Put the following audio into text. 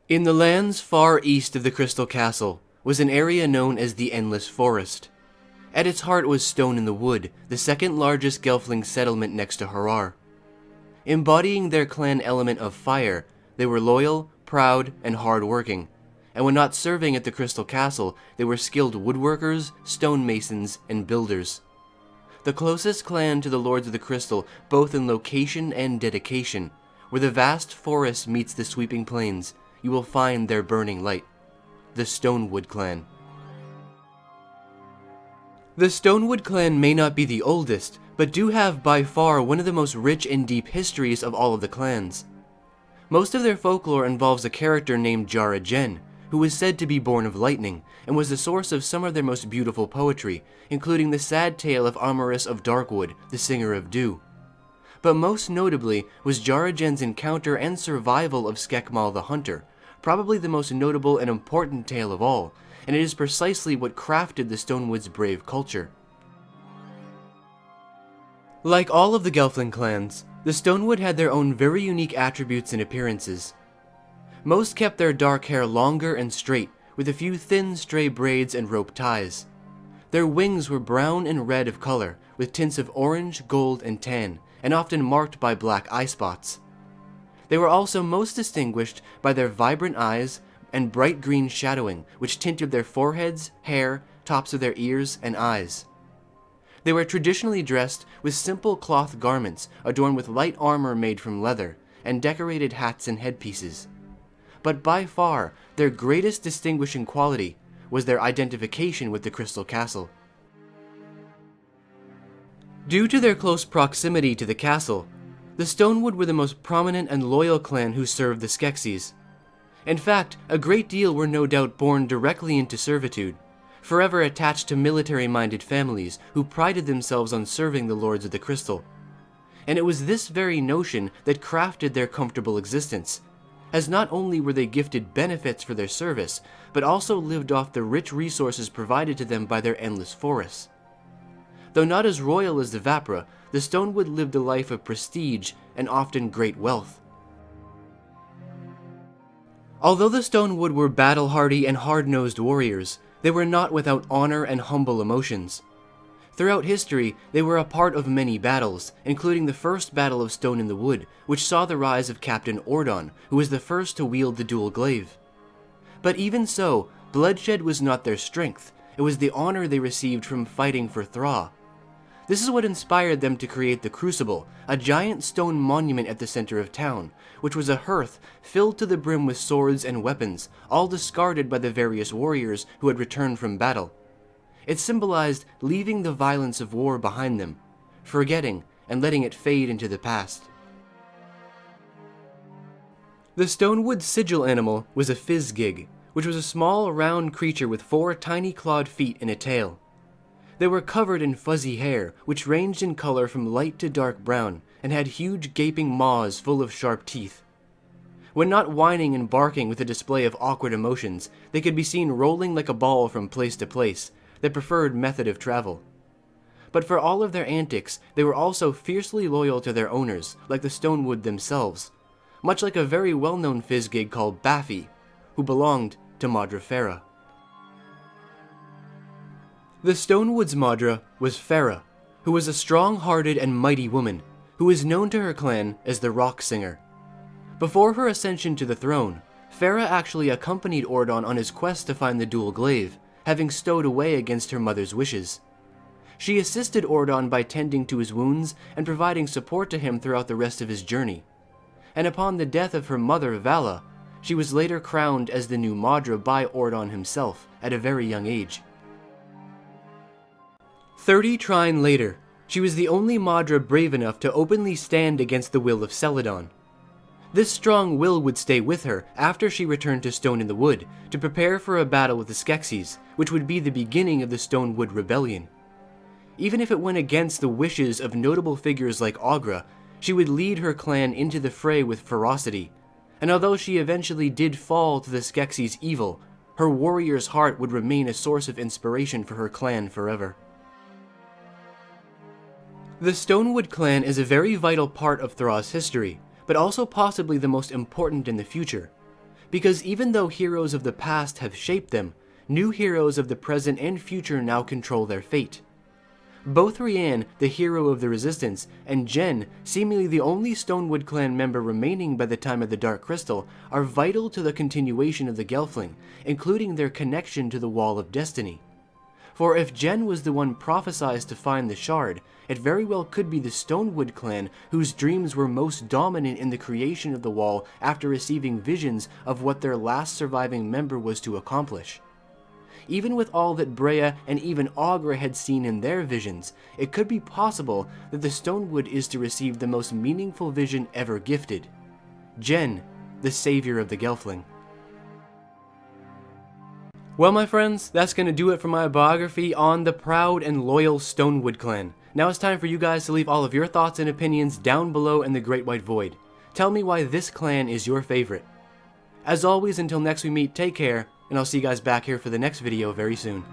In the lands far east of the Crystal Castle was an area known as the Endless Forest. At its heart was Stone in the Wood, the second largest Gelfling settlement next to Harar. Embodying their clan element of fire, they were loyal, proud, and hard-working, and when not serving at the Crystal Castle, they were skilled woodworkers, stonemasons, and builders. The closest clan to the Lords of the Crystal, both in location and dedication, where the vast forest meets the sweeping plains, you will find their burning light, the Stonewood clan. The Stonewood clan may not be the oldest, but do have by far one of the most rich and deep histories of all of the clans. Most of their folklore involves a character named Jara Jen, who was said to be born of lightning, and was the source of some of their most beautiful poetry, including the sad tale of Amaris of Darkwood, the singer of dew. But most notably was Jara Jen's encounter and survival of Skekmal the Hunter, probably the most notable and important tale of all, and it is precisely what crafted the Stonewood's brave culture. Like all of the Gelfling clans, the Stonewood had their own very unique attributes and appearances. Most kept their dark hair longer and straight, with a few thin stray braids and rope ties. Their wings were brown and red of color, with tints of orange, gold, and tan, and often marked by black eye spots. They were also most distinguished by their vibrant eyes and bright green shadowing, which tinted their foreheads, hair, tops of their ears, and eyes. They were traditionally dressed with simple cloth garments adorned with light armor made from leather, and decorated hats and headpieces. But by far, their greatest distinguishing quality was their identification with the Crystal Castle. Due to their close proximity to the castle, the Stonewood were the most prominent and loyal clan who served the Skeksis. In fact, a great deal were no doubt born directly into servitude, forever attached to military-minded families who prided themselves on serving the Lords of the Crystal. And it was this very notion that crafted their comfortable existence, as not only were they gifted benefits for their service, but also lived off the rich resources provided to them by their endless forests. Though not as royal as the Vapra, the Stonewood lived a life of prestige and often great wealth. Although the Stonewood were battle-hardy and hard-nosed warriors, they were not without honor and humble emotions. Throughout history, they were a part of many battles, including the first Battle of Stone in the Wood, which saw the rise of Captain Ordon, who was the first to wield the Dual Glaive. But even so, bloodshed was not their strength, it was the honor they received from fighting for Thra. This is what inspired them to create the Crucible, a giant stone monument at the center of town, which was a hearth filled to the brim with swords and weapons, all discarded by the various warriors who had returned from battle. It symbolized leaving the violence of war behind them, forgetting and letting it fade into the past. The Stonewood sigil animal was a Fizzgig, which was a small round creature with 4 tiny clawed feet and a tail. They were covered in fuzzy hair, which ranged in color from light to dark brown, and had huge gaping maws full of sharp teeth. When not whining and barking with a display of awkward emotions, they could be seen rolling like a ball from place to place, their preferred method of travel. But for all of their antics, they were also fiercely loyal to their owners, like the Stonewood themselves, much like a very well-known Fizzgig called Baffy, who belonged to Madra Farah. The Stonewood's Madra was Farah, who was a strong-hearted and mighty woman, who is known to her clan as the Rock Singer. Before her ascension to the throne, Farah actually accompanied Ordon on his quest to find the Dual Glaive, having stowed away against her mother's wishes. She assisted Ordon by tending to his wounds and providing support to him throughout the rest of his journey. And upon the death of her mother, Vala, she was later crowned as the new Madra by Ordon himself at a very young age. 30 trine later, she was the only Madra brave enough to openly stand against the will of Celadon. This strong will would stay with her after she returned to Stone in the Wood to prepare for a battle with the Skeksis, which would be the beginning of the Stonewood Rebellion. Even if it went against the wishes of notable figures like Aughra, she would lead her clan into the fray with ferocity, and although she eventually did fall to the Skeksis' evil, her warrior's heart would remain a source of inspiration for her clan forever. The Stonewood clan is a very vital part of Thra's history, but also possibly the most important in the future. Because even though heroes of the past have shaped them, new heroes of the present and future now control their fate. Both Rian, the hero of the Resistance, and Jen, seemingly the only Stonewood clan member remaining by the time of the Dark Crystal, are vital to the continuation of the Gelfling, including their connection to the Wall of Destiny. For if Jen was the one prophesied to find the shard, it very well could be the Stonewood clan whose dreams were most dominant in the creation of the wall after receiving visions of what their last surviving member was to accomplish. Even with all that Brea and even Aughra had seen in their visions, it could be possible that the Stonewood is to receive the most meaningful vision ever gifted. Jen, the savior of the Gelfling. Well, my friends, that's going to do it for my biography on the proud and loyal Stonewood clan. Now it's time for you guys to leave all of your thoughts and opinions down below in the Great White Void. Tell me why this clan is your favorite. As always, until next we meet, take care, and I'll see you guys back here for the next video very soon.